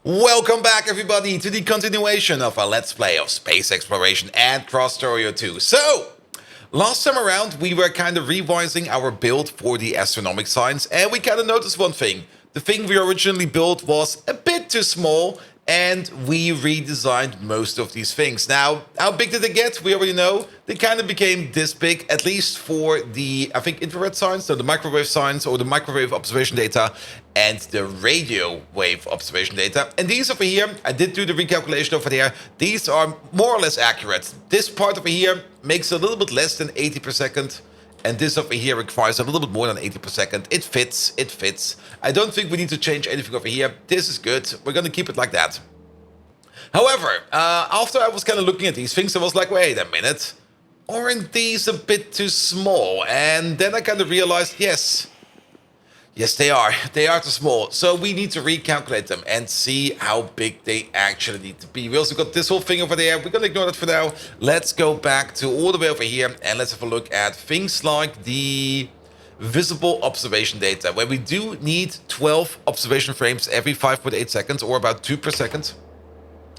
Welcome back, everybody, to the continuation of our Let's Play of Space Exploration and Krastorio 2. So, last time around, we were kind of revising our build for the astronomic science, and we kind of noticed one thing. The thing we originally built was a bit too small, and we redesigned most of these things. Now, how big did they get? We already know. They kind of became this big, at least for the, I think, infrared science, so the microwave science, or the microwave observation data, and the radio wave observation data. And these over here, I did do the recalculation over there. These are more or less accurate. This part over here makes a little bit less than 80 per second. And this over here requires a little bit more than 80 per second. It fits, it fits. I don't think we need to change anything over here. This is good. We're going to keep it like that. However, after I was kind of looking at these things, I was like, wait a minute. Aren't these a bit too small? And then I kind of realized, yes, they are. They are too small. So we need to recalculate them and see how big they actually need to be. We also got this whole thing over there. We're going to ignore that for now. Let's go back to all the way over here and let's have a look at things like the visible observation data, where we do need 12 observation frames every 5.8 seconds, or about 2 per second.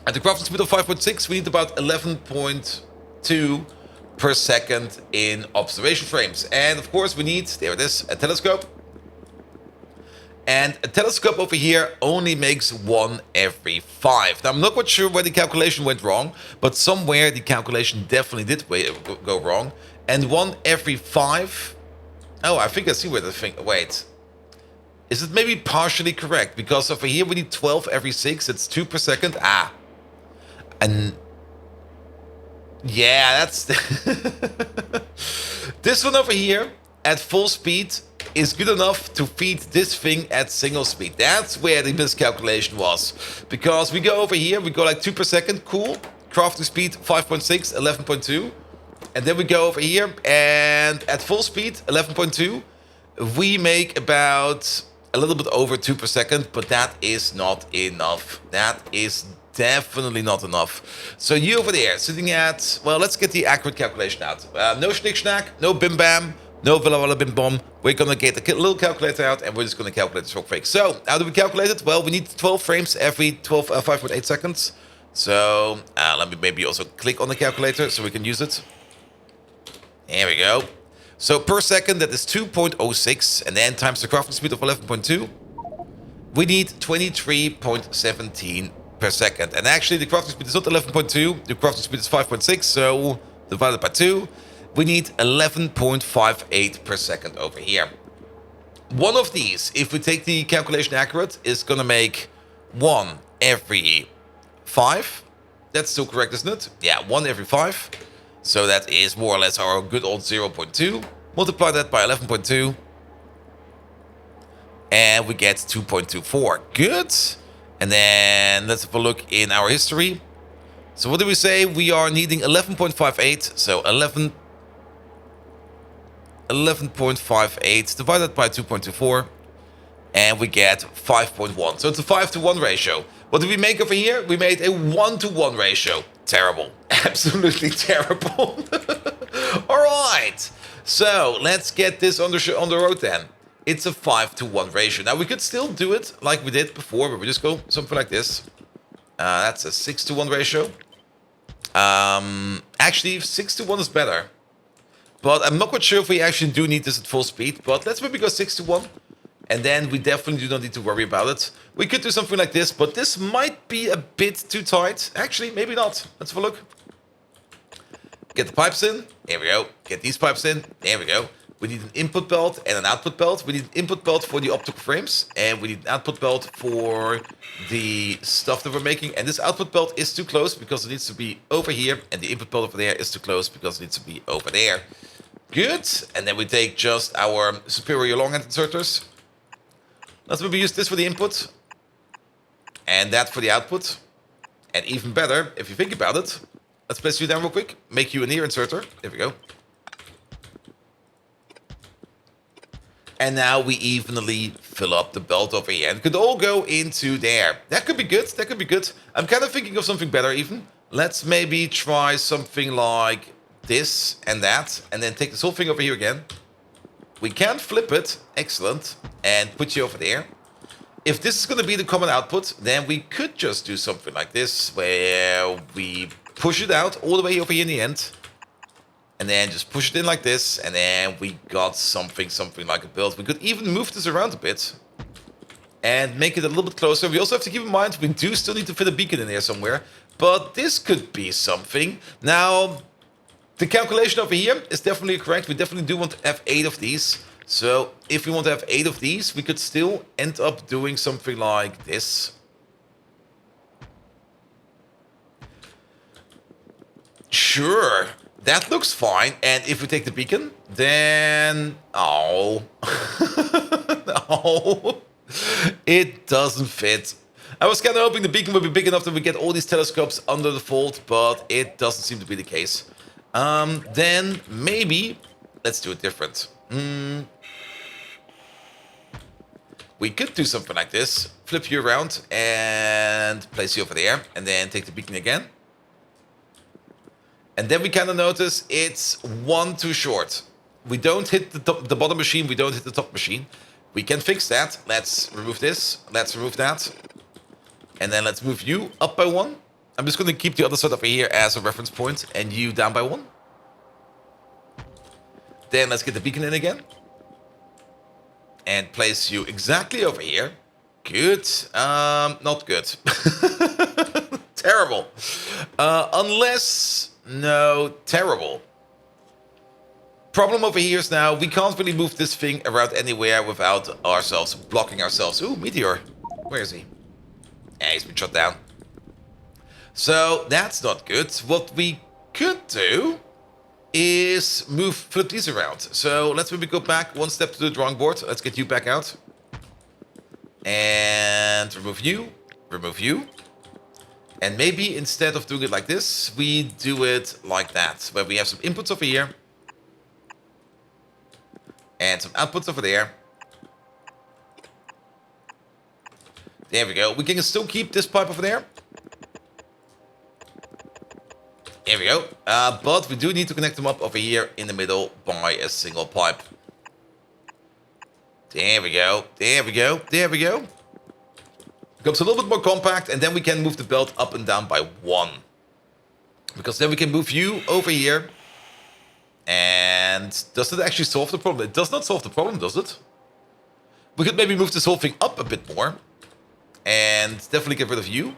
At the crafting speed of 5.6, we need about 11.2 per second in observation frames. And of course, we need, there it is, a telescope. And a telescope over here only makes 1 every 5. Now, I'm not quite sure where the calculation went wrong, but somewhere the calculation definitely did go wrong. And 1 every 5... Oh, I think I see where the thing... Wait. Is it maybe partially correct? Because over here we need 12 every 6. It's 2 per second. Ah. And... yeah, that's... This one over here, at full speed, is good enough to feed this thing at single speed. That's where the miscalculation was. Because we go over here, we go like 2 per second, cool. Crafting speed 5.6, 11.2. And then we go over here, and at full speed, 11.2, we make about a little bit over 2 per second, but that is not enough. That is definitely not enough. So you over there, sitting at, well, let's get the accurate calculation out. No schnick schnack, no bim bam. No Villa Walla Bim Bom. We're going to get a little calculator out and we're just going to calculate this real quick. So, how do we calculate it? Well, we need 12 frames every 5.8 seconds. So, let me maybe also click on the calculator so we can use it. There we go. So, per second, that is 2.06. And then times the crafting speed of 11.2. We need 23.17 per second. And actually, the crafting speed is not 11.2. The crafting speed is 5.6. So, divided by 2. We need 11.58 per second over here. One of these, if we take the calculation accurate, is going to make 1 every 5. That's still correct, isn't it? Yeah, 1 every 5. So that is more or less our good old 0.2. Multiply that by 11.2. And we get 2.24. Good. And then let's have a look in our history. So what do we say? We are needing 11.58. So 11.58 divided by 2.24, and we get 5.1. So it's a 5-to-1 ratio. What did we make over here? We made a 1-to-1 ratio. Terrible. Absolutely terrible. All right. So let's get this on the road then. It's a 5-to-1 ratio. Now we could still do it like we did before, but we just go something like this. That's a 6-to-1 ratio. Actually, 6-to-1 is better. But I'm not quite sure if we actually do need this at full speed. But let's maybe go 6-to-1. And then we definitely do not need to worry about it. We could do something like this, but this might be a bit too tight. Actually, maybe not. Let's have a look. Get the pipes in. There we go. Get these pipes in. There we go. We need an input belt and an output belt. We need an input belt for the optical frames. And we need an output belt for the stuff that we're making. And this output belt is too close because it needs to be over here. And the input belt over there is too close because it needs to be over there. Good. And then we take just our superior long-end inserters. Let's maybe use this for the input. And that for the output. And even better, if you think about it, let's place you down real quick. Make you an ear inserter. There we go. And now we evenly fill up the belt over here. And it could all go into there. That could be good. That could be good. I'm kind of thinking of something better even. Let's maybe try something like this and that, and then take this whole thing over here again. We can flip it, excellent, and put you over there. if this is going to be the common output, then we could just do something like this, where we push it out all the way over here in the end, and then just push it in like this, and then we got something like a build. We could even move this around a bit and make it a little bit closer. We also have to keep in mind we do still need to fit a beacon in here somewhere, but this could be something. Now, the calculation over here is definitely correct. We definitely do want to have 8 of these. So if we want to have 8 of these, we could still end up doing something like this. Sure, that looks fine. And if we take the beacon, then... Oh. No. It doesn't fit. I was kind of hoping the beacon would be big enough that we get all these telescopes under the fold, but it doesn't seem to be the case. Then maybe... Let's do it different. We could do something like this. Flip you around and place you over there. And then take the beacon again. And then we kind of notice it's 1 too short. We don't hit the bottom machine. We don't hit the top machine. We can fix that. Let's remove this. Let's remove that. And then let's move you up by 1. I'm just going to keep the other side over here as a reference point. And you down by 1. Then let's get the beacon in again. And place you exactly over here. Good. Not good. Terrible. Unless... No, terrible. Problem over here is now we can't really move this thing around anywhere without ourselves blocking ourselves. Ooh, meteor. Where is he? Yeah, he's been shot down. So that's not good. What we could do is flip these around. So let's maybe go back 1 step to the drawing board. Let's get you back out. And remove you. Remove you. And maybe instead of doing it like this, we do it like that. Where we have some inputs over here. And some outputs over there. There we go. We can still keep this pipe over there. There we go. But we do need to connect them up over here in the middle by a single pipe. There we go. There we go. There we go. Becomes a little bit more compact, and then we can move the belt up and down by 1. Because then we can move you over here. And does it actually solve the problem? It does not solve the problem, does it? We could maybe move this whole thing up a bit more. And definitely get rid of you.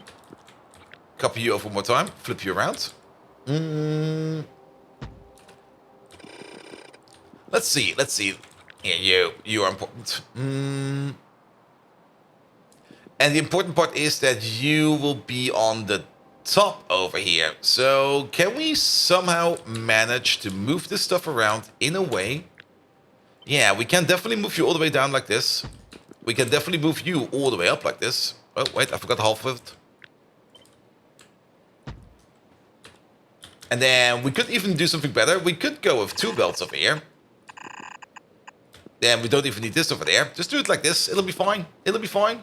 Copy you over one more time. Flip you around. Let's see. Let's see. Yeah, you are important. And the important part is that you will be on the top over here. So can we somehow manage to move this stuff around in a way? Yeah, we can definitely move you all the way down like this. We can definitely move you all the way up like this. Oh, wait, I forgot half of it. And then we could even do something better. We could go with 2 belts over here. Then we don't even need this over there. Just do it like this. It'll be fine. It'll be fine.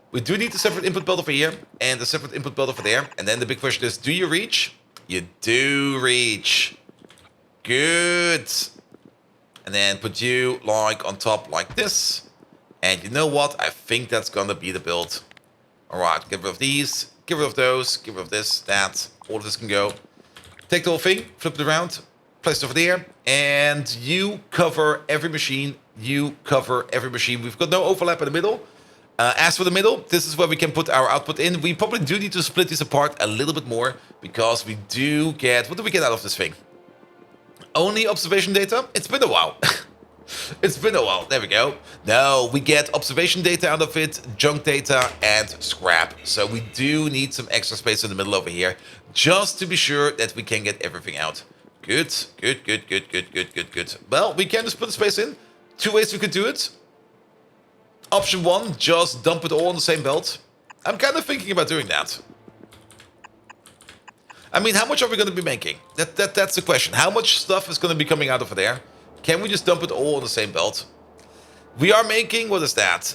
We do need a separate input belt over here and a separate input belt over there. And then the big question is, do you reach? You do reach. Good. And then put you like on top like this. And you know what? I think that's gonna be the build. Alright, get rid of these, get rid of those, get rid of this, that. All of this can go. Take the whole thing, flip it around, place it over there, and you cover every machine. You cover every machine. We've got no overlap in the middle. As for the middle, this is where we can put our output in. We probably do need to split these apart a little bit more because we do get... What do we get out of this thing? Only observation data? It's been a while. It's been a while. There we go. No, we get observation data out of it, junk data, and scrap. So we do need some extra space in the middle over here just to be sure that we can get everything out. Good, good, good, good, good, good, good, good. Well, we can just put the space in. 2 ways we could do it. Option 1, just dump it all on the same belt. I'm kind of thinking about doing that. I mean, how much are we going to be making? That's the question. How much stuff is going to be coming out over there? Can we just dump it all on the same belt? We are making, what is that?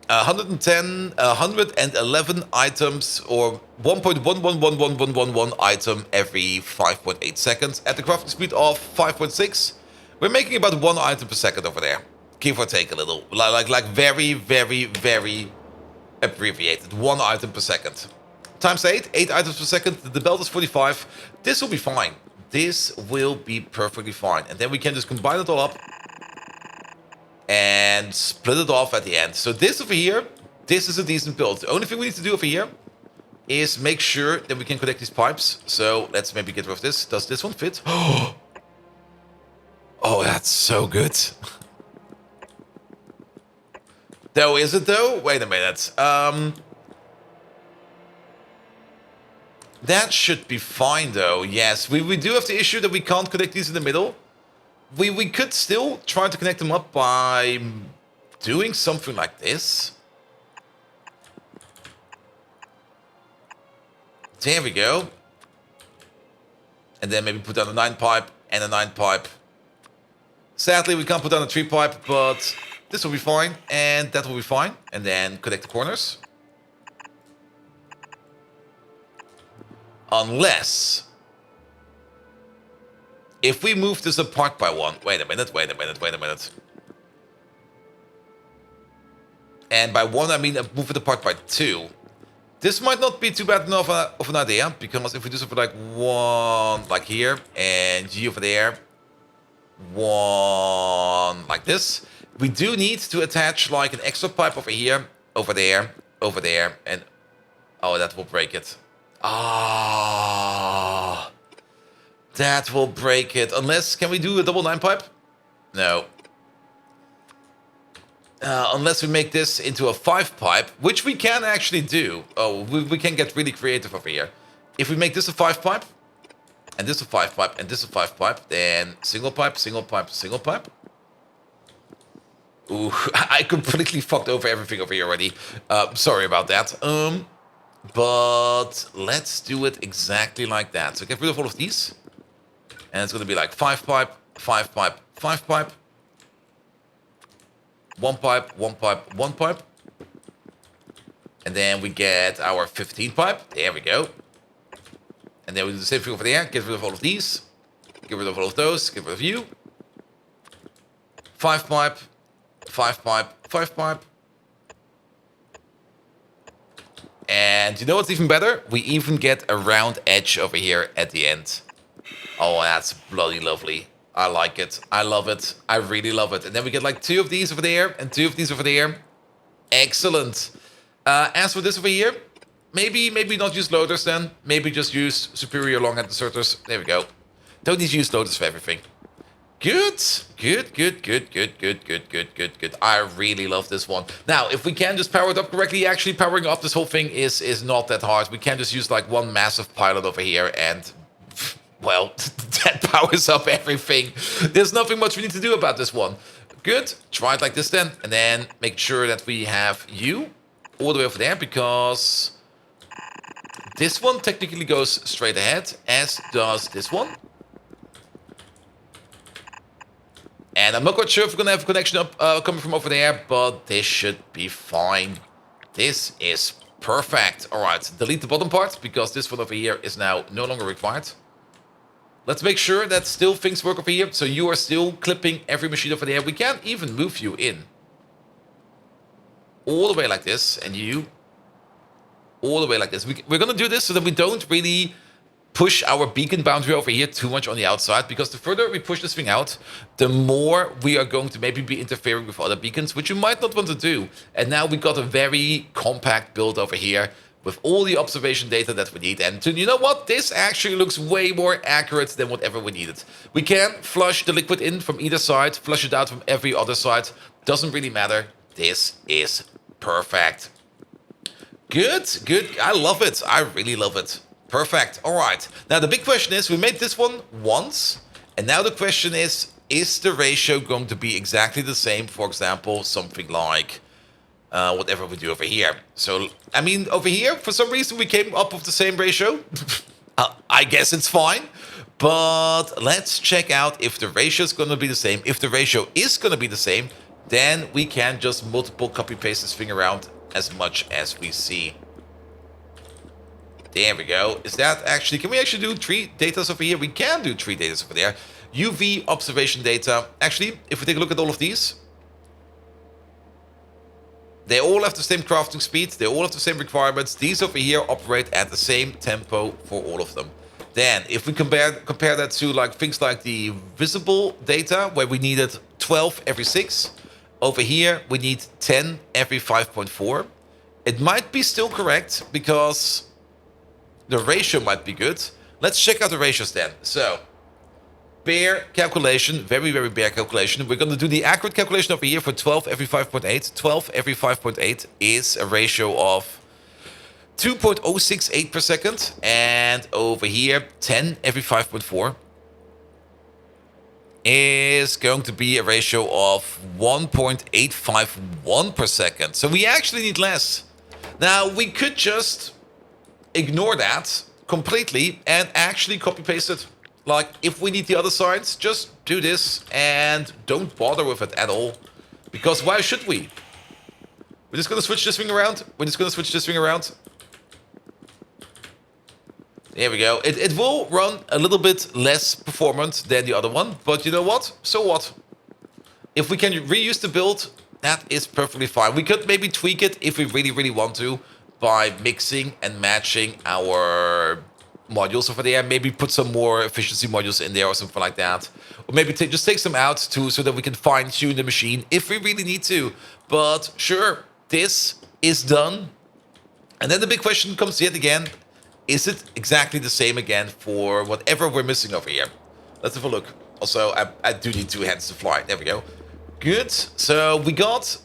111 items, or 1.111111 item every 5.8 seconds at the crafting speed of 5.6. We're making about 1 item per second over there. Give or take a little. Like very, very, very abbreviated. 1 item per second. Times 8, 8 items per second. The belt is 45. This will be fine. This will be perfectly fine. And then we can just combine it all up and split it off at the end. So this over here, this is a decent build. The only thing we need to do over here is make sure that we can connect these pipes. So let's maybe get rid of this. Does this one fit? Oh, that's so good. Though, is it though? Wait a minute. That should be fine though. Yes, we do have the issue that we can't connect these in the middle. We could still try to connect them up by doing something like this. There we go. And then maybe put down a 9 pipe and a 9 pipe. Sadly, we can't put down a 3 pipe, but this will be fine. And that will be fine. And then connect the corners. Unless... if we move this apart by 1... Wait a minute. And by 1, I mean move it apart by 2. This might not be too bad enough of an idea, because if we do something like 1 like here, and G over there, 1 like this, we do need to attach like an extra pipe over here, over there, and... oh, that will break it. Ah, that will break it. Unless, can we do a double 9 pipe? No. Unless we make this into a 5 pipe, which we can actually do. Oh, we can get really creative over here. If we make this a 5 pipe, and this a 5 pipe, and this a 5 pipe, then single pipe, single pipe, single pipe. Ooh, I completely fucked over everything over here already. Sorry about that. But let's do it exactly like that. So get rid of all of these. And it's going to be like 5 pipe, 5 pipe, 5 pipe. 1 pipe, 1 pipe, 1 pipe. And then we get our 15 pipe. There we go. And then we do the same thing over there. Get rid of all of these. Get rid of all of those. Get rid of you. 5 pipe, 5 pipe, 5 pipe. And you know what's even better? We even get a round edge over here at the end. Oh, that's bloody lovely. I like it. I love it. I really love it. And then we get like 2 of these over there and 2 of these over there. Excellent. As for this over here, maybe not use loaders then. Maybe just use superior longhand inserters. There we go. Don't need to use loaders for everything. Good. Good. I really love this one. Now, if we can just power it up correctly, actually powering up this whole thing is not that hard. We can just use like one massive pilot over here and... well, that powers up everything. There's nothing much we need to do about this one. Good. Try it like this then. And then make sure that we have you all the way over there, because this one technically goes straight ahead, as does this one. And I'm not quite sure if we're going to have a connection up coming from over there, but this should be fine. This is perfect. All right, delete the bottom part, because this one over here is now no longer required. Let's make sure that still things work over here. So you are still clipping every machine over there. We can even move you in. All the way like this. And you. All the way like this. We're going to do this so that we don't really push our beacon boundary over here too much on the outside. Because the further we push this thing out, the more we are going to maybe be interfering with other beacons, which you might not want to do. And now we got a very compact build over here, with all the observation data that we need. And you know what? This actually looks way more accurate than whatever we needed. We can flush the liquid in from either side, flush it out from every other side. Doesn't really matter. This is perfect. Good. I love it. I really love it. Perfect. All right. Now, the big question is, we made this one once. And now the question is the ratio going to be exactly the same? For example, something like... whatever we do over here. So, I mean, over here, for some reason, we came up with the same ratio. I guess it's fine. But let's check out if the ratio is going to be the same. If the ratio is going to be the same, then we can just multiple copy-paste this thing around as much as we see. There we go. Is that actually... can we actually do 3 datas over here? We can do 3 datas over there. UV observation data. Actually, if we take a look at all of these... They all have the same crafting speed. They all have the same requirements. These over here operate at the same tempo for all of them. Then, if we compare that to like things like the visible data, where we needed 12 every 6, over here we need 10 every 5.4. It might be still correct because the ratio might be good. Let's check out the ratios then. So, bare calculation, very, very bare calculation. We're going to do the accurate calculation over here for 12 every 5.8. 12 every 5.8 is a ratio of 2.068 per second. And over here, 10 every 5.4 is going to be a ratio of 1.851 per second. So we actually need less. Now, we could just ignore that completely and actually copy paste it. Like, if we need the other sides, just do this and don't bother with it at all. Because why should we? We're just going to switch this thing around. There we go. It will run a little bit less performant than the other one. But you know what? So what? If we can reuse the build, that is perfectly fine. We could maybe tweak it if we really, really want to by mixing and matching our modules over there. Maybe put some more efficiency modules in there or something like that. Or maybe just take some out too so that we can fine tune the machine if we really need to. But sure, this is done. And then the big question comes yet again. Is it exactly the same again for whatever we're missing over here? Let's have a look. Also, I do need 2 hands to fly. There we go. Good. So we got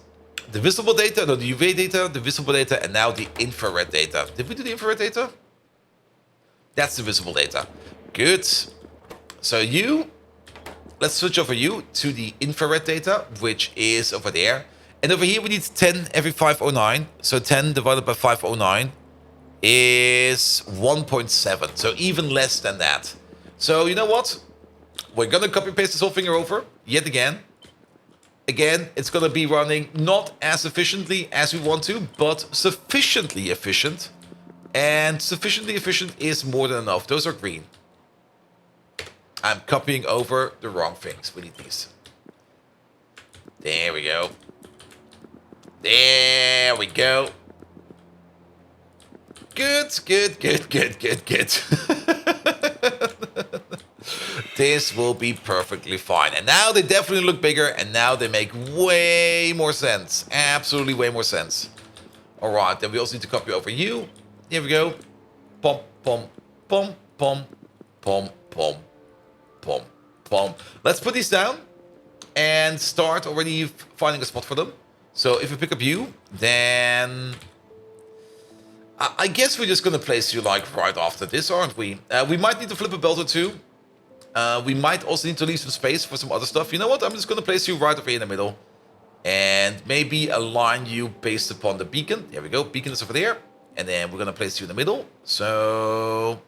the visible data, no, the UV data, the visible data, and now the infrared data. Did we do the infrared data? That's the visible data. Good. So let's switch over you to the infrared data, which is over there. And over here we need 10 every 509. So 10 divided by 509 is 1.7. So even less than that. So you know what? We're going to copy paste this whole thing over yet again. Again, it's going to be running not as efficiently as we want to, but sufficiently efficient. And sufficiently efficient is more than enough. Those are green. I'm copying over the wrong things. We need these. There we go. There we go. Good. This will be perfectly fine. And now they definitely look bigger, and now they make way more sense. Absolutely way more sense. All right, then we also need to copy over you. Here we go. Pom, pom, pom, pom, pom, pom, pom, pom. Let's put these down and start already finding a spot for them. So if we pick up you, then I guess we're just going to place you like right after this, aren't we? We might need to flip a belt or two. We might also need to leave some space for some other stuff. You know what? I'm just going to place you right over here in the middle. And maybe align you based upon the beacon. There we go. Beacon is over there. And then we're going to place you in the middle. So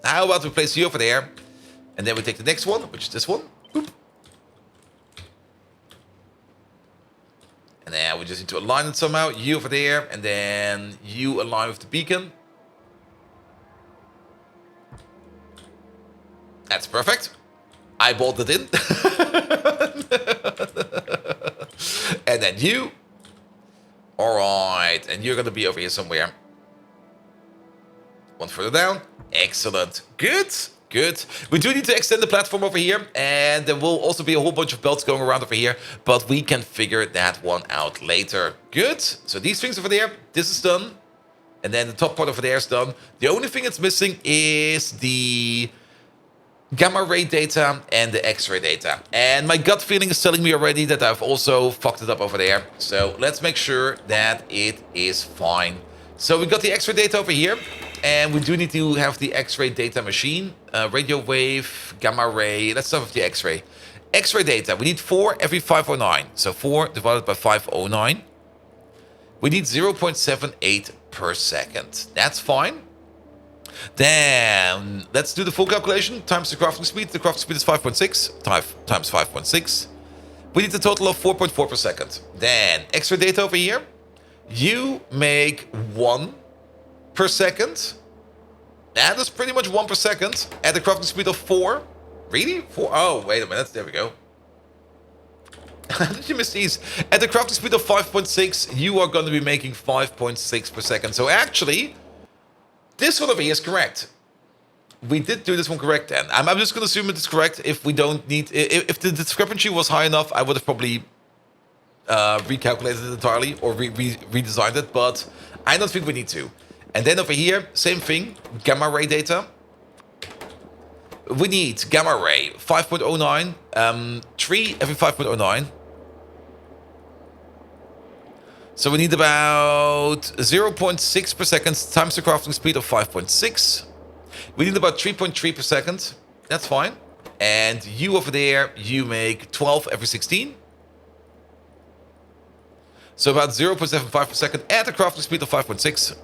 how about we place you over there? And then we take the next one, which is this one. Boop. And then we just need to align it somehow. You over there. And then you align with the beacon. That's perfect. I bolted in. And then you. All right. And you're going to be over here somewhere. One further down. Excellent. Good. We do need to extend the platform over here. And there will also be a whole bunch of belts going around over here. But we can figure that one out later. Good. So these things over there. This is done. And then the top part over there is done. The only thing that's missing is the gamma ray data and the X-ray data. And my gut feeling is telling me already that I've also fucked it up over there. So let's make sure that it is fine. So we got the X-ray data over here. And we do need to have the X-ray data machine. Radio wave, gamma ray. Let's start with the X-ray. X-ray data. We need 4 every 509. So 4 divided by 509. We need 0.78 per second. That's fine. Then let's do the full calculation times the crafting speed. The crafting speed is 5.6 times 5.6. We need a total of 4.4 per second. Then extra data over here. You make 1 per second. That is pretty much 1 per second at the crafting speed of 4. Really? 4? Oh, wait a minute. There we go. Did you miss these? At the crafting speed of 5.6, you are going to be making 5.6 per second. So actually, this one over here is correct. We did do this one correct then. I'm just going to assume it's correct. If we don't need... If the discrepancy was high enough, I would have probably recalculated it entirely or redesigned it. But I don't think we need to. And then over here, same thing. Gamma ray data. We need gamma ray 5.09, 3 every 5.09. So we need about 0.6 per second times the crafting speed of 5.6. We need about 3.3 per second. That's fine. And you over there, you make 12 every 16. So about 0.75 per second at a crafting speed of 5.6.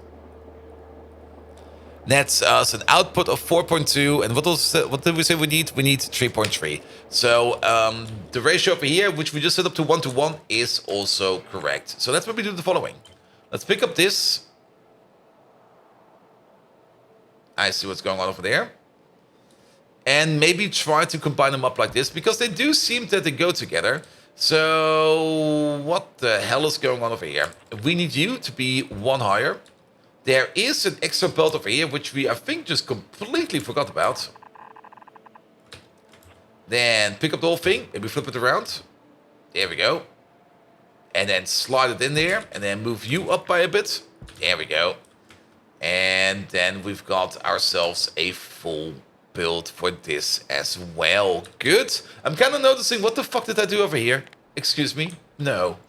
That's us an output of 4.2. And what did we say we need? We need 3.3. So the ratio over here, which we just set up to 1:1, is also correct. So let's maybe do the following. Let's pick up this. I see what's going on over there. And maybe try to combine them up like this, because they do seem that they go together. So what the hell is going on over here? We need you to be 1 higher. There is an extra belt over here, which we, I think, just completely forgot about. Then pick up the whole thing, maybe flip it around. There we go. And then slide it in there, and then move you up by a bit. There we go. And then we've got ourselves a full build for this as well. Good. I'm kind of noticing, what the fuck did I do over here? Excuse me? No.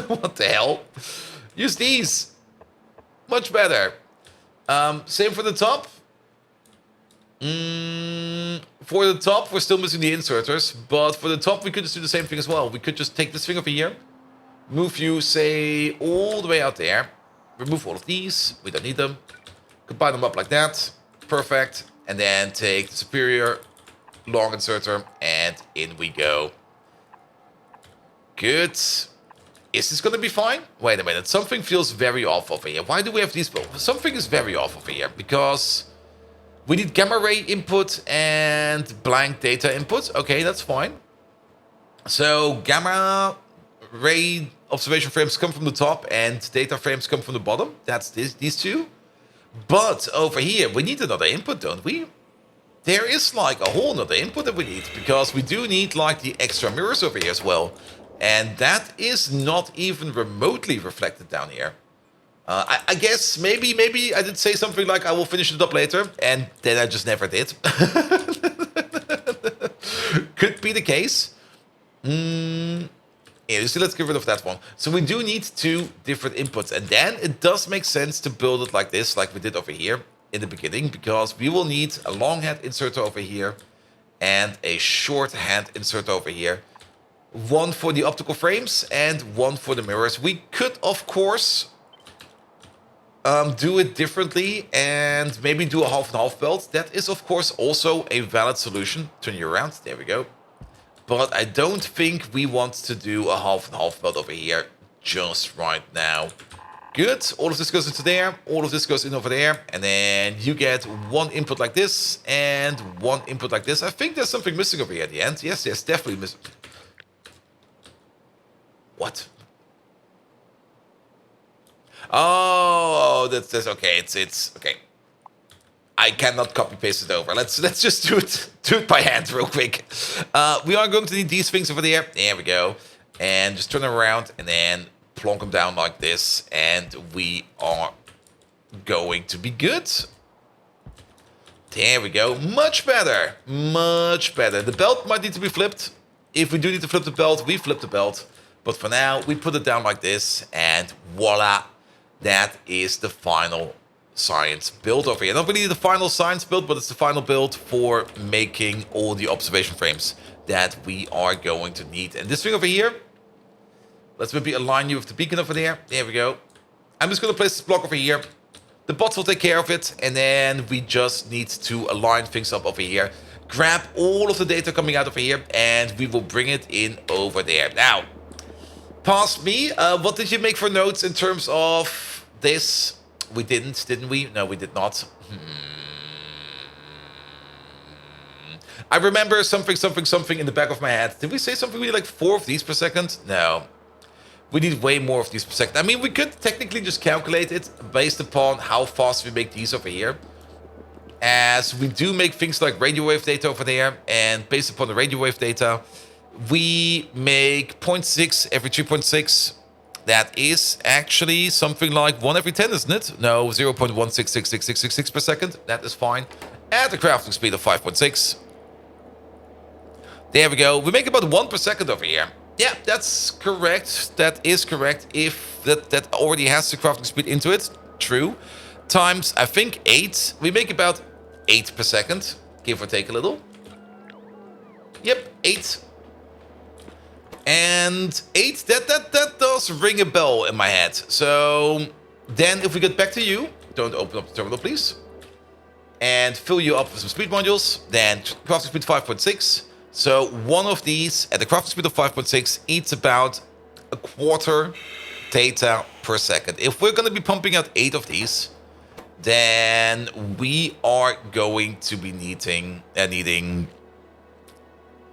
What the hell? Use these. Much better. Same for the top. For the top, we're still missing the inserters. But for the top, we could just do the same thing as well. We could just take this thing over here. Move you, say, all the way out there. Remove all of these. We don't need them. Combine them up like that. Perfect. And then take the superior long inserter. And in we go. Good. Is this going to be fine? Wait a minute. Something feels very off over here. Why do we have these? Something is very off over here. Because we need gamma ray input and blank data input. Okay, that's fine. So gamma ray observation frames come from the top and data frames come from the bottom. That's these two. But over here, we need another input, don't we? There is like a whole nother input that we need. Because we do need like the extra mirrors over here as well. And that is not even remotely reflected down here. I guess maybe I did say something like I will finish it up later, and then I just never did. Could be the case. Yeah, so let's get rid of that one. So we do need 2 different inputs, and then it does make sense to build it like this, like we did over here in the beginning, because we will need a long hand inserter over here and a short hand inserter over here. 1 for the optical frames and 1 for the mirrors. We could, of course, do it differently and maybe do a half and half belt. That is, of course, also a valid solution. Turn you around. There we go. But I don't think we want to do a half and half belt over here just right now. Good. All of this goes into there. All of this goes in over there. And then you get 1 input like this and 1 input like this. I think there's something missing over here at the end. Yes, definitely missing. What? Oh, that's okay. It's okay. I cannot copy paste it over. Let's just do it by hand real quick. We are going to need these things over there. There we go. And just turn them around and then plonk them down like this, and we are going to be good. There we go. Much better. Much better. The belt might need to be flipped. If we do need to flip the belt, we flip the belt. But for now, we put it down like this, and voila, that is the final science build over here. Not really the final science build, but it's the final build for making all the observation frames that we are going to need. And this thing over here, let's maybe align you with the beacon over there. There we go. I'm just going to place this block over here. The bots will take care of it, and then we just need to align things up over here. Grab all of the data coming out over here, and we will bring it in over there. Now, past me, what did you make for notes in terms of this? We didn't we? No, we did not. I remember something in the back of my head. Did we say something we need like 4 of these per second? No. We need way more of these per second. I mean, we could technically just calculate it based upon how fast we make these over here. As we do make things like radio wave data over there. And based upon the radio wave data, we make 0.6 every 3.6. That is actually something like 1 every 10, isn't it? No, 0.1666666 per second. That is fine. At a crafting speed of 5.6. There we go. We make about 1 per second over here. Yeah, that's correct. That is correct. If that already has the crafting speed into it. True. Times, I think, 8. We make about 8 per second. Give or take a little. Yep, 8. And 8, that does ring a bell in my head. So then if we get back to you, don't open up the terminal, please. And fill you up with some speed modules. Then crafting speed 5.6. So one of these at the crafting speed of 5.6 eats about a quarter data per second. If we're going to be pumping out 8 of these, then we are going to be needing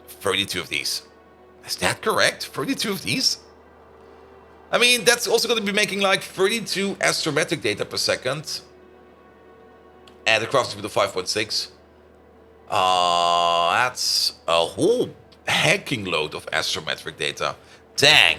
32 of these. Is that correct? 32 of these? I mean, that's also going to be making like 32 astrometric data per second at a crafting speed of 5.6. That's a whole hacking load of astrometric data. Dang.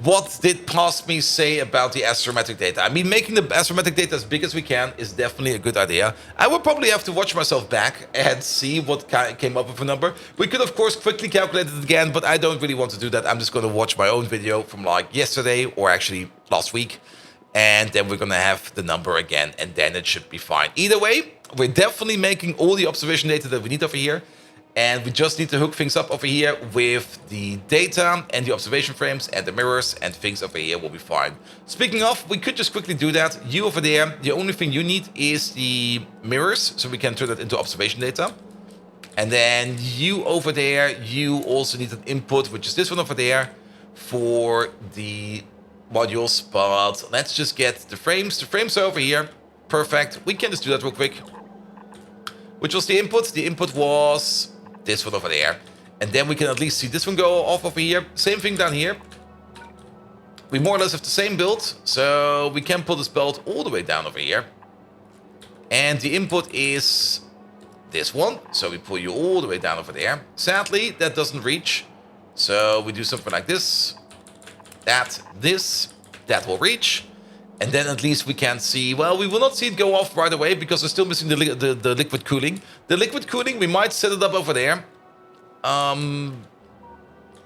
What did past me say about the astrometric data? I mean, making the astrometric data as big as we can is definitely a good idea. I would probably have to watch myself back and see what came up with a number. We could, of course, quickly calculate it again, but I don't really want to do that. I'm just going to watch my own video from like yesterday or actually last week. And then we're going to have the number again, and then it should be fine. Either way, we're definitely making all the observation data that we need over here. And we just need to hook things up over here with the data and the observation frames and the mirrors, and things over here will be fine. Speaking of, we could just quickly do that. You over there, the only thing you need is the mirrors, so we can turn that into observation data. And then you over there, you also need an input, which is this one over there, for the modules. But let's just get the frames. The frames are over here. Perfect. We can just do that real quick. Which was the input? The input was this one over there. And then we can at least see this one go off over here. Same thing down here. We more or less have the same build. So we can pull this belt all the way down over here. And the input is this one. So we pull you all the way down over there. Sadly, that doesn't reach. So we do something like this. That will reach. And then at least we can see, well, we will not see it go off right away because we're still missing the liquid cooling. The liquid cooling, we might set it up over there.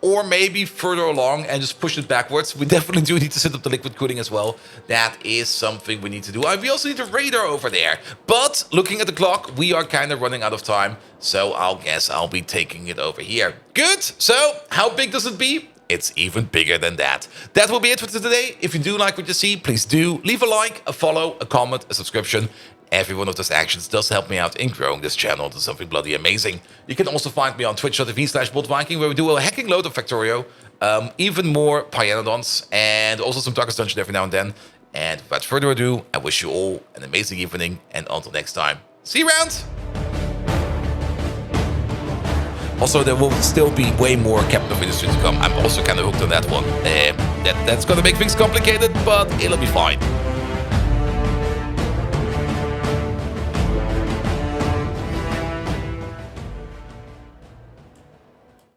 Or maybe further along and just push it backwards. We definitely do need to set up the liquid cooling as well. That is something we need to do. We also need a radar over there. But looking at the clock, we are kind of running out of time. So I'll guess I'll be taking it over here. Good. So how big does it be? It's even bigger than that. That will be it for today. If you do like what you see, please do leave a like, a follow, a comment, a subscription. Every one of those actions does help me out in growing this channel to something bloody amazing. You can also find me on twitch.tv/BoldViking, where we do a hacking load of Factorio, even more Pyanodons, and also some Darkest Dungeon every now and then. And without further ado, I wish you all an amazing evening, and until next time, see you around! Also, there will still be way more Captain of Industry to come. I'm also kind of hooked on that one. That's going to make things complicated, but it'll be fine.